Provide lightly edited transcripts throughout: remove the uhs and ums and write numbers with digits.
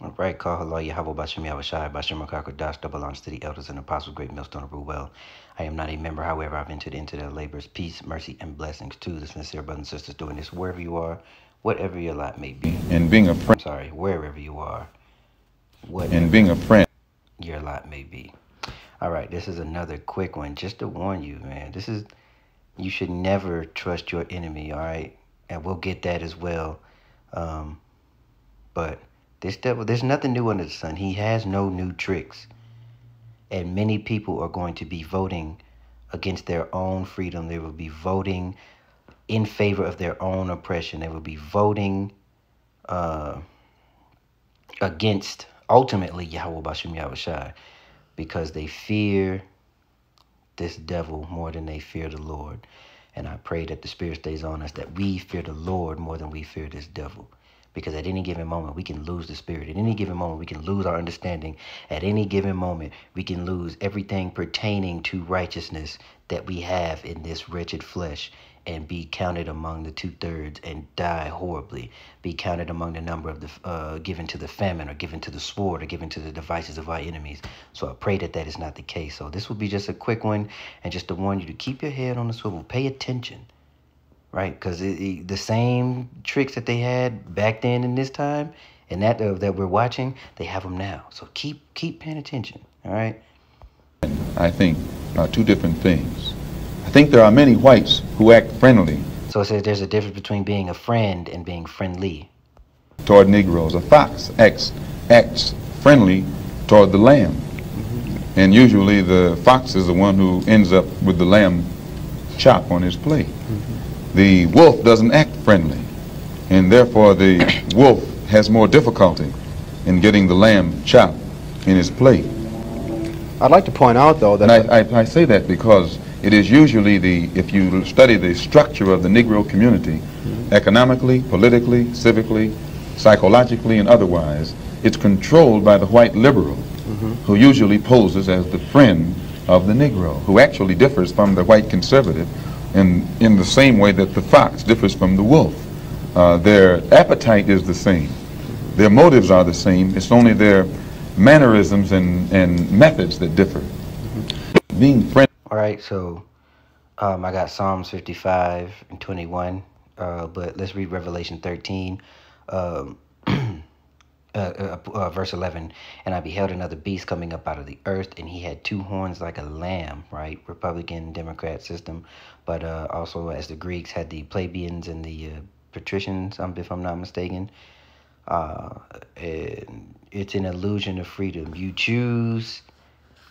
All right, call hello, Yahweh Bashim Yahushai, Bashim Makaka Das, double honors to the elders and apostles, great millstone rule well. I am not a member, however, I've entered into their labors, peace, mercy, and blessings to the sincere brothers and sisters doing this wherever you are, whatever your lot may be. And being a friend. I'm sorry, wherever you are, And being a friend. Your lot may be. All right, this is another quick one, just to warn you, man. You should never trust your enemy, all right? And we'll get that as well. But this devil, there's nothing new under the sun. He has no new tricks. And many people are going to be voting against their own freedom. They will be voting in favor of their own oppression. They will be voting against, ultimately, Yahweh Bashim Yahushai, because they fear this devil more than they fear the Lord. And I pray that the Spirit stays on us, that we fear the Lord more than we fear this devil. Because at any given moment, we can lose the Spirit. At any given moment, we can lose our understanding. At any given moment, we can lose everything pertaining to righteousness that we have in this wretched flesh and be counted among the 2/3 and die horribly. Be counted among the number of the given to the famine or given to the sword or given to the devices of our enemies. So I pray that that is not the case. So this will be just a quick one, and just to warn you to keep your head on the swivel. Pay attention. Right, because the same tricks that they had back then in this time, and that we're watching, they have them now. So keep paying attention. All right. I think two different things. I think there are many whites who act friendly. So it says there's a difference between being a friend and being friendly Toward Negroes. A fox acts friendly toward the lamb, and usually the fox is the one who ends up with the lamb chop on his plate. The wolf doesn't act friendly, and therefore the wolf has more difficulty in getting the lamb chopped in his plate. I'd like to point out, though, that... And I say that because it is usually if you study the structure of the Negro community, economically, politically, civically, psychologically, and otherwise, it's controlled by the white liberal, who usually poses as the friend of the Negro, who actually differs from the white conservative in the same way that the fox differs from the wolf. Their appetite is the same. Their motives are the same. It's only their mannerisms and methods that differ. Being friendly. All right, so I got Psalms 55 and 21, but let's read Revelation 13, verse 11. And I beheld another beast coming up out of the earth, and he had two horns like a lamb, right? Republican, Democrat system, but also as the Greeks had the plebeians and the patricians, if I'm not mistaken. And it's an illusion of freedom. You choose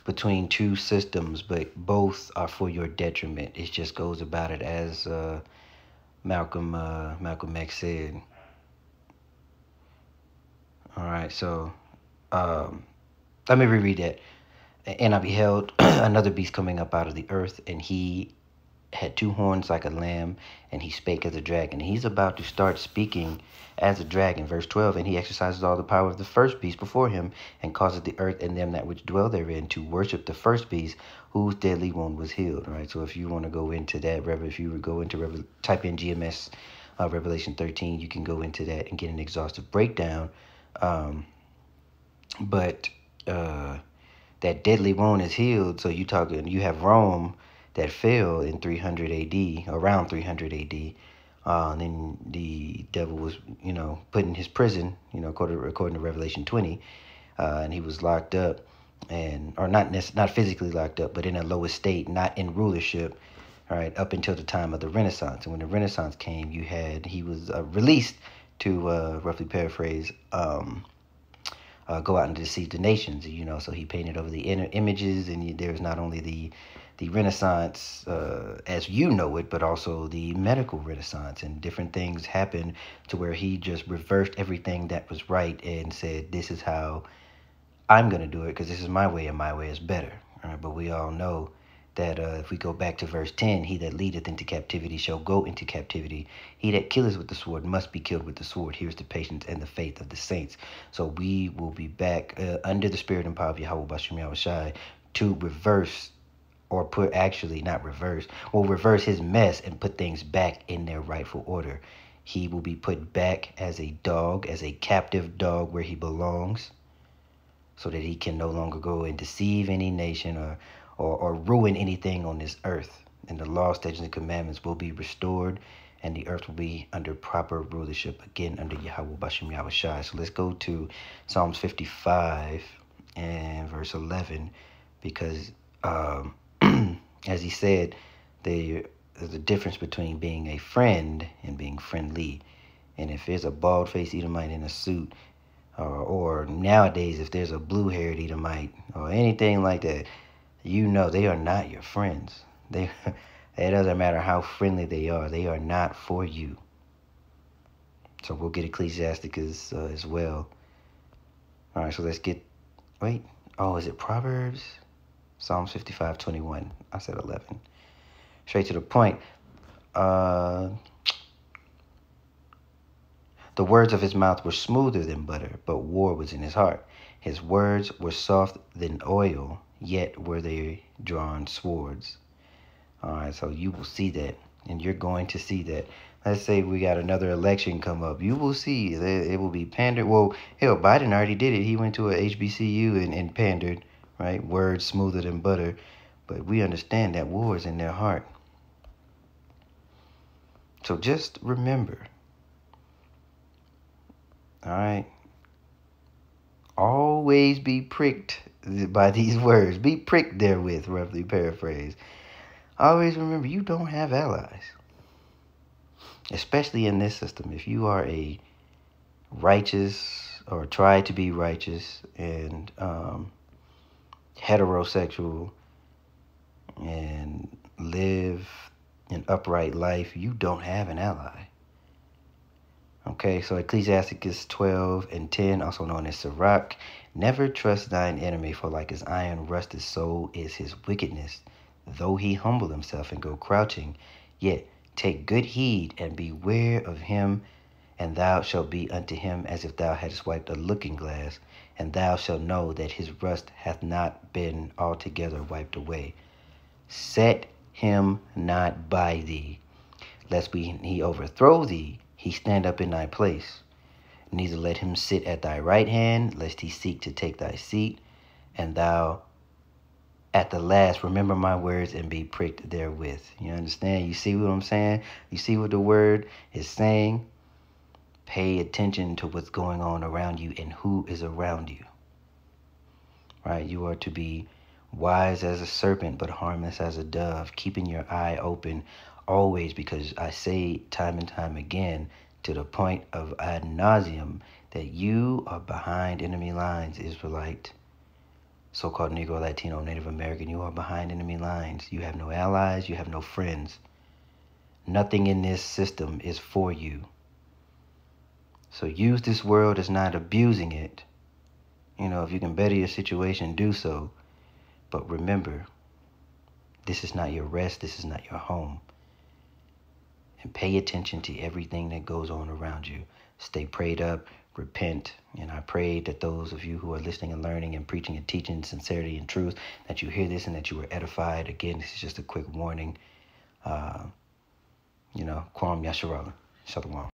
between two systems, but both are for your detriment. It just goes about it as Malcolm X said. All right, so let me reread that. And I beheld another beast coming up out of the earth, and he had two horns like a lamb, and he spake as a dragon. He's about to start speaking as a dragon, verse 12. And he exercises all the power of the first beast before him, and causes the earth and them that which dwell therein to worship the first beast, whose deadly wound was healed. All right, so if you want to go into that, if you would go into type in GMS Revelation 13, you can go into that and get an exhaustive breakdown. But that deadly wound is healed. So you have Rome that fell in 300 AD, around 300 AD. And then the devil was, put in his prison, according to Revelation 20, and he was locked up, or not physically locked up, but in a lower state, not in rulership, all right, up until the time of the Renaissance. And when the Renaissance came, he was released to, roughly paraphrase, go out and deceive the nations, so he painted over the images, and there was not only the Renaissance as you know it, but also the medical Renaissance, and different things happened to where he just reversed everything that was right and said, this is how I'm going to do it, because this is my way, and my way is better. All right, but we all know that if we go back to verse 10, he that leadeth into captivity shall go into captivity. He that killeth with the sword must be killed with the sword. Here's the patience and the faith of the saints. So we will be back under the spirit and power of Yahweh Bashim Yahushai to reverse, or reverse his mess and put things back in their rightful order. He will be put back as a dog, as a captive dog where he belongs, so that he can no longer go and deceive any nation or ruin anything on this earth. And the law, statutes, and commandments will be restored, and the earth will be under proper rulership, again, under Yahweh Bashem Yahushai. So let's go to Psalms 55 and verse 11, because as he said, there's a difference between being a friend and being friendly. And if there's a bald-faced Edomite in a suit, or nowadays if there's a blue-haired Edomite or anything like that, you know they are not your friends. It doesn't matter how friendly they are not for you. So we'll get Ecclesiasticus as well. All right, so let's get, is it Proverbs? Psalms 55:21. I said 11. Straight to the point. The words of his mouth were smoother than butter, but war was in his heart. His words were soft than oil, yet were they drawn swords. All right, so you will see that, and you're going to see that. Let's say we got another election come up. You will see that it will be pandered. Well, hell, Biden already did it. He went to a HBCU and pandered, right? Words smoother than butter. But we understand that war is in their heart. So just remember, all right, always be pricked by these words. Be pricked therewith, roughly paraphrase. Always remember, you don't have allies. Especially in this system. If you are a righteous or try to be righteous and heterosexual and live an upright life, you don't have an ally. Okay, so Ecclesiasticus 12:10, also known as Sirach, never trust thine enemy, for like as iron rusted, so is his wickedness. Though he humble himself and go crouching, yet take good heed and beware of him, and thou shalt be unto him as if thou hadst wiped a looking glass, and thou shalt know that his rust hath not been altogether wiped away. Set him not by thee, lest when he overthrow thee, he stand up in thy place. Neither let him sit at thy right hand, lest he seek to take thy seat, and thou at the last remember my words and be pricked therewith. You understand? You see what I'm saying? You see what the word is saying? Pay attention to what's going on around you and who is around you. Right? You are to be wise as a serpent, but harmless as a dove, keeping your eye open always, because I say time and time again, to the point of ad nauseum, that you are behind enemy lines, Israelite, so-called Negro, Latino, Native American. You are behind enemy lines. You have no allies. You have no friends. Nothing in this system is for you. So use this world as not abusing it. You know, if you can better your situation, do so. But remember, this is not your rest. This is not your home. And pay attention to everything that goes on around you. Stay prayed up, repent. And I pray that those of you who are listening and learning and preaching and teaching sincerity and truth, that you hear this and that you were edified. Again, this is just a quick warning. Kwam Yasharala. Shalom.